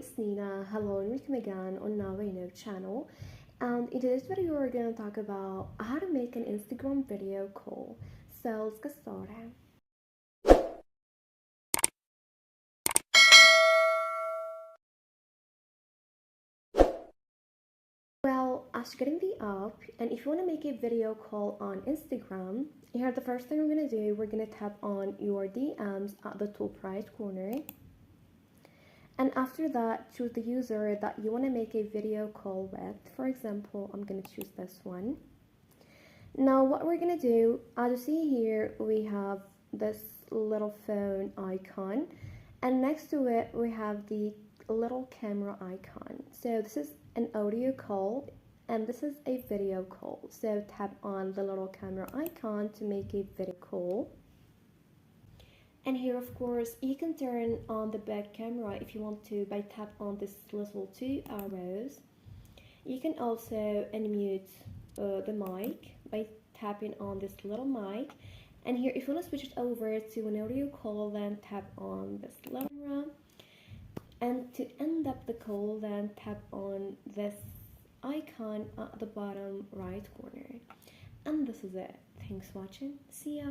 it's Nina. Hello and welcome again on Now I Know channel. And in today's video, we're going to talk about how to make an Instagram video call. So let's get started. Well, as you're getting the app, and if you want to make a video call on Instagram, here the first thing we're going to do, we're going to tap on your DMs at the top right corner. And after that, choose the user that you want to make a video call with. For example, I'm going to choose this one. Now what we're going to do, as you see here, we have this little phone icon. And next to it, we have the little camera icon. So this is an audio call and this is a video call. So tap on the little camera icon to make a video call. And here, of course, you can turn on the back camera if you want to by tap on this little two arrows. You can also unmute the mic by tapping on this little mic. And here, if you want to switch it over to an audio call, then tap on this little camera. And to end up the call, then tap on this icon at the bottom right corner. And this is it. Thanks for watching. See ya.